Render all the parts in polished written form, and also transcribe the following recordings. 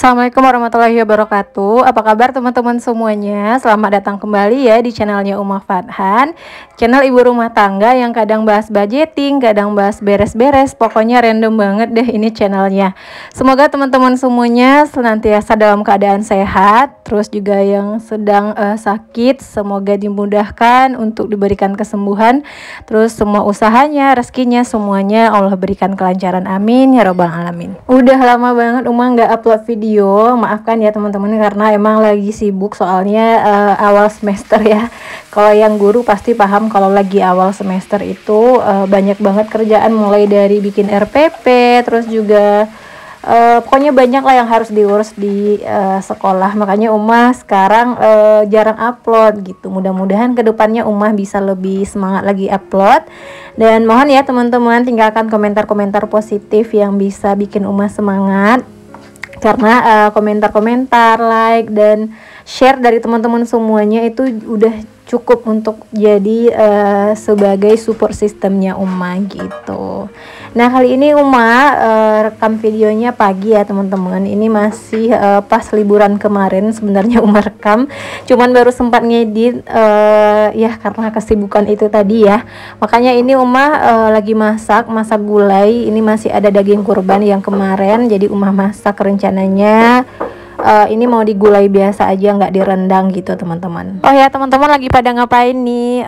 Assalamualaikum warahmatullahi wabarakatuh. Apa kabar teman-teman semuanya? Selamat datang kembali ya di channelnya Umah Fathan, channel ibu rumah tangga yang kadang bahas budgeting, kadang bahas beres-beres. Pokoknya random banget deh ini channelnya. Semoga teman-teman semuanya senantiasa dalam keadaan sehat. Terus juga yang sedang sakit, semoga dimudahkan untuk diberikan kesembuhan. Terus semua usahanya, rezekinya, semuanya Allah berikan kelancaran. Amin ya robbal alamin. Udah lama banget Umah nggak upload video, maafkan ya teman-teman karena emang lagi sibuk, soalnya awal semester ya. Kalau yang guru pasti paham kalau lagi awal semester itu banyak banget kerjaan, mulai dari bikin RPP, terus juga pokoknya banyak lah yang harus diurus di sekolah. Makanya Umah sekarang jarang upload gitu. Mudah-mudahan kedepannya Umah bisa lebih semangat lagi upload. Dan mohon ya teman-teman tinggalkan komentar-komentar positif yang bisa bikin Umah semangat. Karena komentar-komentar, like, dan share dari teman-teman semuanya itu udah cukup untuk jadi sebagai support sistemnya Umah gitu. Nah kali ini Umah rekam videonya pagi ya teman-teman. Ini masih pas liburan kemarin sebenarnya Umah rekam, cuman baru sempat ngedit ya karena kesibukan itu tadi ya. Makanya ini Umah lagi masak gulai. Ini masih ada daging kurban yang kemarin, jadi Umah masak rencananya. Ini mau digulai biasa aja, nggak direndang gitu teman-teman. Oh ya teman-teman, lagi pada ngapain nih?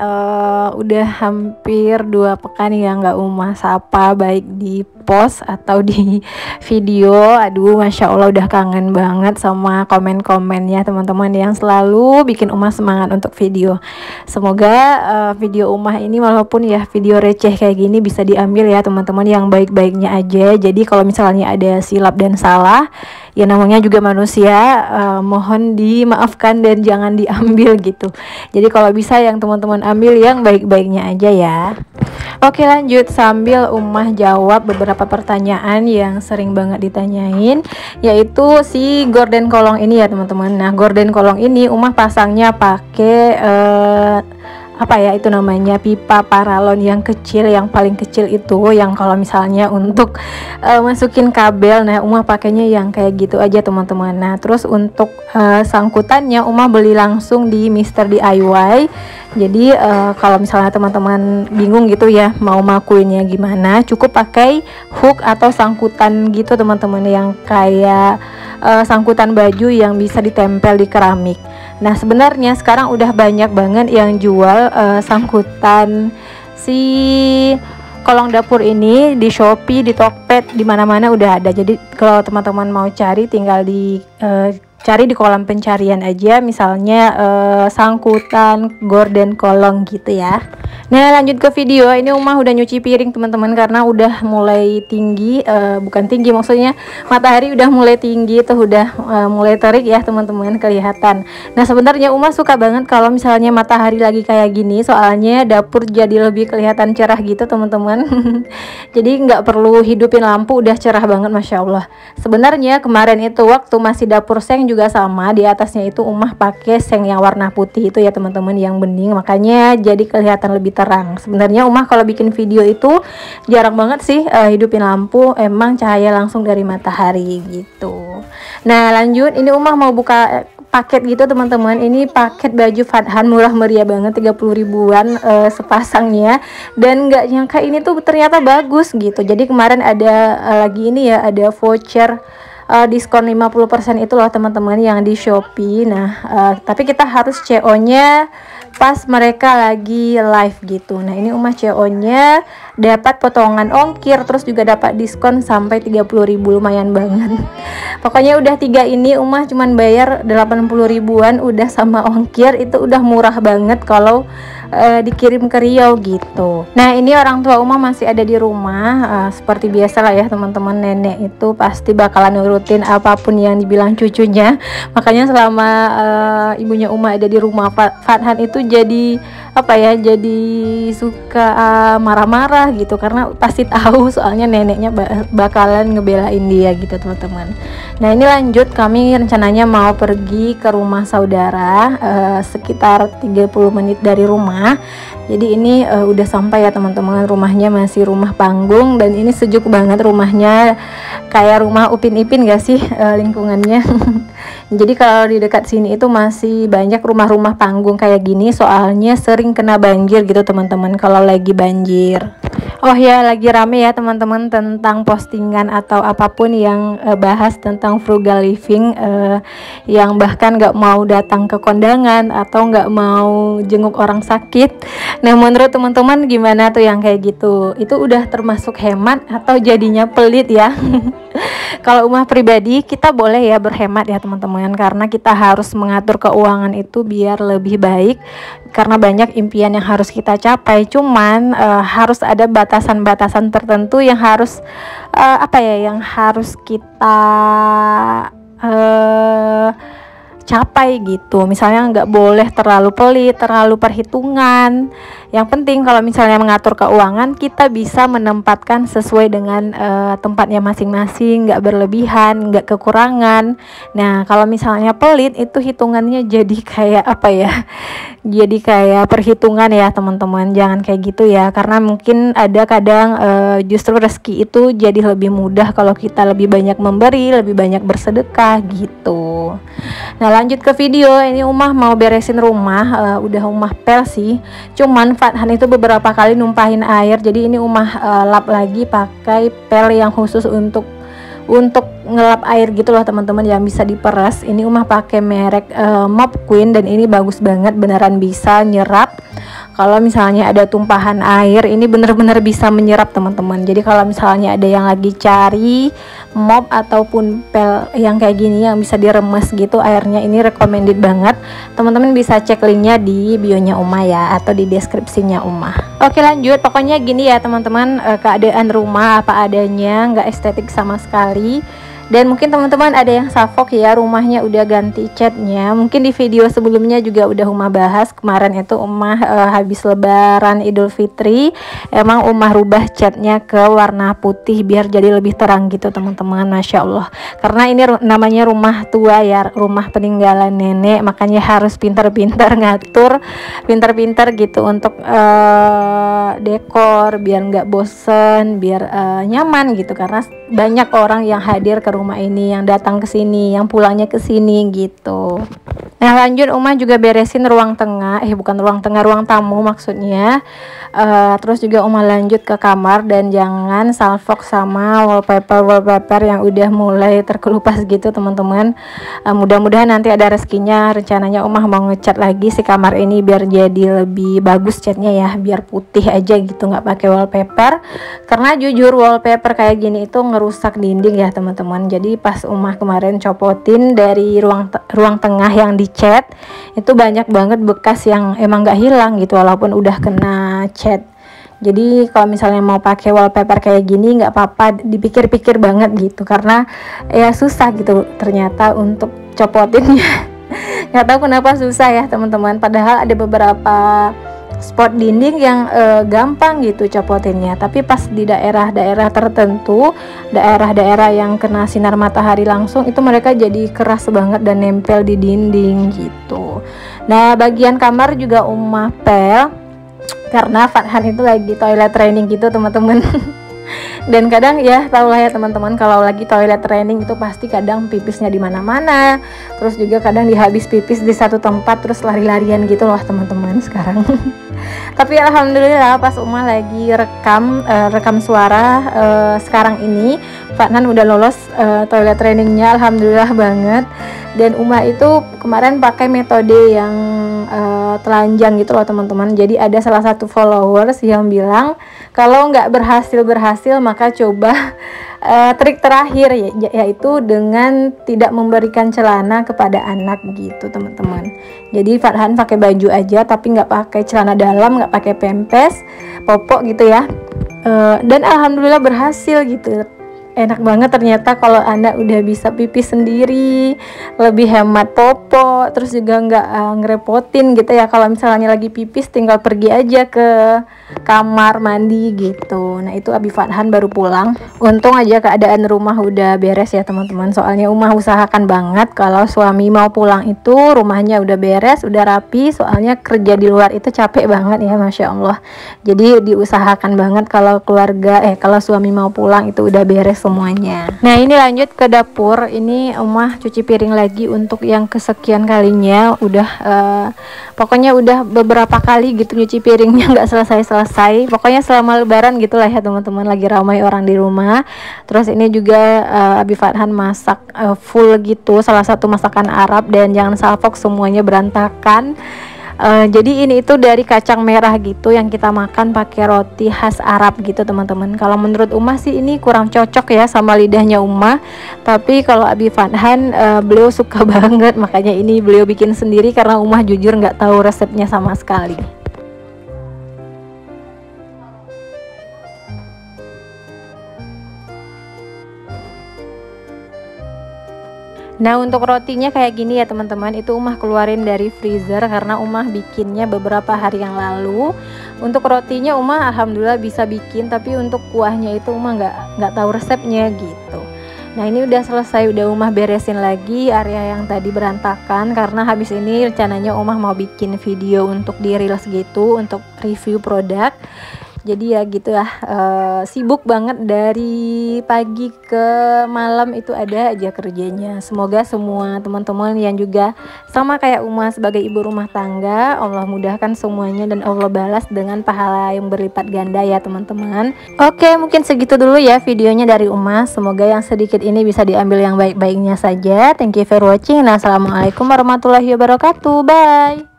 Udah hampir 2 pekan ya nggak Umah sapa, baik di post atau di video. Aduh masya Allah udah kangen banget sama komen-komennya teman-teman yang selalu bikin Umah semangat untuk video. Semoga video Umah ini walaupun ya video receh kayak gini bisa diambil ya teman-teman yang baik-baiknya aja. Jadi kalau misalnya ada silap dan salah, ya namanya juga manusia, mohon dimaafkan dan jangan diambil gitu. Jadi kalau bisa yang teman-teman ambil yang baik-baiknya aja ya. Oke lanjut, sambil Umah jawab beberapa pertanyaan yang sering banget ditanyain, yaitu si gorden kolong ini ya teman-teman. Nah gorden kolong ini Umah pasangnya pakai apa ya itu namanya, pipa paralon yang kecil, yang paling kecil itu, yang kalau misalnya untuk masukin kabel. Nah Umah pakainya yang kayak gitu aja teman-teman. Nah terus untuk sangkutannya Umah beli langsung di Mr. DIY. Jadi kalau misalnya teman-teman bingung gitu ya mau makuinnya gimana, cukup pakai hook atau sangkutan gitu teman-teman, yang kayak sangkutan baju yang bisa ditempel di keramik. Nah sebenarnya sekarang udah banyak banget yang jual sangkutan si kolong dapur ini di Shopee, di Tokped, di mana-mana udah ada. Jadi kalau teman-teman mau cari tinggal di cari di kolom pencarian aja, misalnya sangkutan gorden kolong gitu ya. Nah lanjut ke video. Ini Umah udah nyuci piring teman-teman karena udah mulai tinggi, bukan tinggi maksudnya matahari udah mulai tinggi tuh, udah mulai terik ya teman-teman, kelihatan. Nah sebenarnya Umah suka banget kalau misalnya matahari lagi kayak gini, soalnya dapur jadi lebih kelihatan cerah gitu teman-teman. Jadi nggak perlu hidupin lampu, udah cerah banget masya Allah. Sebenarnya kemarin itu waktu masih dapur seng juga sama, di atasnya itu Umah pakai seng yang warna putih itu ya teman-teman, yang bening, makanya jadi kelihatan lebih terang. Sebenarnya Umah kalau bikin video itu jarang banget sih hidupin lampu, emang cahaya langsung dari matahari gitu. Nah lanjut, ini Umah mau buka paket gitu teman-teman. Ini paket baju Fathan murah meriah banget, 30 ribuan sepasangnya, dan nggak nyangka ini tuh ternyata bagus gitu. Jadi kemarin ada lagi ini ya, ada voucher diskon 50% itu loh teman-teman yang di Shopee. Nah tapi kita harus CO nya pas mereka lagi live gitu. Nah ini Umah CO nya dapat potongan ongkir, terus juga dapat diskon sampai 30 ribu, lumayan banget. Pokoknya udah 3 ini Umah cuman bayar 80 ribuan udah sama ongkir, itu udah murah banget kalau dikirim ke Riau gitu. Nah ini orang tua Umah masih ada di rumah, seperti biasa lah ya teman-teman, nenek itu pasti bakalan nurutin apapun yang dibilang cucunya. Makanya selama ibunya Umah ada di rumah, Fathan itu jadi apa ya, jadi suka marah-marah gitu karena pasti tahu soalnya neneknya bakalan ngebelain dia gitu teman-teman. Nah ini lanjut, kami rencananya mau pergi ke rumah saudara sekitar 30 menit dari rumah. Jadi ini udah sampai ya teman-teman, rumahnya masih rumah panggung dan ini sejuk banget rumahnya, kayak rumah Upin Ipin gak sih lingkungannya. Jadi kalau di dekat sini itu masih banyak rumah-rumah panggung kayak gini, soalnya sering kena banjir gitu teman-teman kalau lagi banjir. Oh ya, lagi rame ya teman-teman tentang postingan atau apapun yang bahas tentang frugal living, yang bahkan nggak mau datang ke kondangan atau nggak mau jenguk orang sakit. Nah menurut teman-teman gimana tuh yang kayak gitu? Itu udah termasuk hemat atau jadinya pelit ya? Kalau Umah pribadi, kita boleh ya berhemat ya teman-teman, karena kita harus mengatur keuangan itu biar lebih baik, karena banyak impian yang harus kita capai. Cuman harus ada batasan-batasan tertentu yang harus yang harus kita capai gitu. Misalnya nggak boleh terlalu pelit, terlalu perhitungan. Yang penting kalau misalnya mengatur keuangan, kita bisa menempatkan sesuai dengan tempatnya masing-masing, nggak berlebihan, nggak kekurangan. Nah kalau misalnya pelit itu hitungannya jadi kayak jadi kayak perhitungan ya teman-teman. Jangan kayak gitu ya, karena mungkin ada kadang justru rezeki itu jadi lebih mudah kalau kita lebih banyak memberi, lebih banyak bersedekah gitu. Nah lanjut ke video, ini Umah mau beresin rumah, udah Umah pel sih, cuman Fathan itu beberapa kali numpahin air, jadi ini Umah lap lagi pakai pel yang khusus untuk ngelap air gitu loh teman-teman, yang bisa diperas. Ini Umah pakai merek Mop Queen dan ini bagus banget, beneran bisa nyerap. Kalau misalnya ada tumpahan air, ini bener-bener bisa menyerap teman-teman. Jadi kalau misalnya ada yang lagi cari mop ataupun pel yang kayak gini yang bisa diremes gitu airnya, ini recommended banget. Teman-teman bisa cek linknya di bionya Umah ya, atau di deskripsinya Umah. Oke lanjut, pokoknya gini ya teman-teman, keadaan rumah apa adanya, nggak estetik sama sekali. Dan mungkin teman-teman ada yang salfok ya, rumahnya udah ganti catnya. Mungkin di video sebelumnya juga udah Umah bahas, kemarin itu Umah habis lebaran Idul Fitri, emang Umah rubah catnya ke warna putih biar jadi lebih terang gitu teman-teman. Masya Allah, karena ini namanya rumah tua ya, rumah peninggalan nenek, makanya harus pintar-pintar ngatur, pintar-pintar gitu untuk dekor biar nggak bosen, biar nyaman gitu, karena banyak orang yang hadir ke rumah ini, yang datang ke sini, yang pulangnya ke sini gitu. Nah lanjut, Umah juga beresin ruang tengah, bukan ruang tengah, ruang tamu maksudnya. Terus juga Umah lanjut ke kamar, dan jangan salfok sama wallpaper yang udah mulai terkelupas gitu teman-teman. Mudah-mudahan nanti ada rezekinya, rencananya Umah mau ngecat lagi si kamar ini biar jadi lebih bagus catnya ya, biar putih aja gitu, nggak pakai wallpaper. Karena jujur wallpaper kayak gini itu ngerusak dinding ya teman-teman. Jadi pas Umah kemarin copotin dari ruang tengah yang dicat, itu banyak banget bekas yang emang nggak hilang gitu walaupun udah kena cat. Jadi kalau misalnya mau pakai wallpaper kayak gini nggak apa-apa, dipikir-pikir banget gitu, karena ya susah gitu ternyata untuk copotinnya. Nggak tahu kenapa susah ya teman-teman, padahal ada beberapa spot dinding yang gampang gitu copotinnya, tapi pas di daerah-daerah tertentu, daerah-daerah yang kena sinar matahari langsung, itu mereka jadi keras banget dan nempel di dinding gitu. Nah bagian kamar juga Umah pel, karena Fathan itu lagi toilet training gitu teman-teman. Dan kadang ya tau lah ya teman-teman, kalau lagi toilet training itu pasti kadang pipisnya di mana-mana, terus juga kadang dihabis pipis di satu tempat terus lari-larian gitu loh teman-teman sekarang. Tapi alhamdulillah pas Umah lagi rekam suara sekarang ini, Fathan udah lolos toilet trainingnya, alhamdulillah banget. Dan Umah itu kemarin pakai metode yang telanjang gitu loh teman-teman. Jadi ada salah satu followers yang bilang kalau nggak berhasil maka coba trik terakhir yaitu dengan tidak memberikan celana kepada anak gitu teman-teman. Jadi Fathan pakai baju aja tapi nggak pakai celana dalam, nggak pakai pempes, popok gitu ya. Dan alhamdulillah berhasil gitu. Enak banget ternyata kalau Anda udah bisa pipis sendiri, lebih hemat popo, terus juga nggak ngerepotin gitu ya. Kalau misalnya lagi pipis tinggal pergi aja ke kamar mandi gitu. Nah itu Abi Fathan baru pulang. Untung aja keadaan rumah udah beres ya teman-teman. Soalnya Umah usahakan banget kalau suami mau pulang itu rumahnya udah beres, udah rapi. Soalnya kerja di luar itu capek banget ya, Masya Allah. Jadi diusahakan banget kalau kalau suami mau pulang itu udah beres semuanya. Nah ini lanjut ke dapur. Ini Umah cuci piring lagi untuk yang kesekian kalinya. Udah pokoknya udah beberapa kali gitu nyuci piringnya nggak selesai. Pokoknya selama lebaran gitulah ya teman-teman, lagi ramai orang di rumah. Terus ini juga Abi Fathan masak full gitu, salah satu masakan Arab, dan jangan salfok semuanya berantakan. Jadi ini itu dari kacang merah gitu yang kita makan pakai roti khas Arab gitu teman-teman. Kalau menurut Umah sih ini kurang cocok ya sama lidahnya Umah, tapi kalau Abi Fathan beliau suka banget, makanya ini beliau bikin sendiri karena Umah jujur nggak tahu resepnya sama sekali. Nah untuk rotinya kayak gini ya teman-teman, itu Umah keluarin dari freezer karena Umah bikinnya beberapa hari yang lalu. Untuk rotinya Umah alhamdulillah bisa bikin, tapi untuk kuahnya itu Umah nggak tahu resepnya gitu. Nah ini udah selesai, udah Umah beresin lagi area yang tadi berantakan, karena habis ini rencananya Umah mau bikin video untuk di reels gitu, untuk review produk. Jadi ya gitu ya, sibuk banget dari pagi ke malam itu ada aja kerjanya. Semoga semua teman-teman yang juga sama kayak Umah sebagai ibu rumah tangga, Allah mudahkan semuanya dan Allah balas dengan pahala yang berlipat ganda ya teman-teman. Oke, mungkin segitu dulu ya videonya dari Umah. Semoga yang sedikit ini bisa diambil yang baik-baiknya saja. Thank you for watching. Nah, assalamualaikum warahmatullahi wabarakatuh. Bye.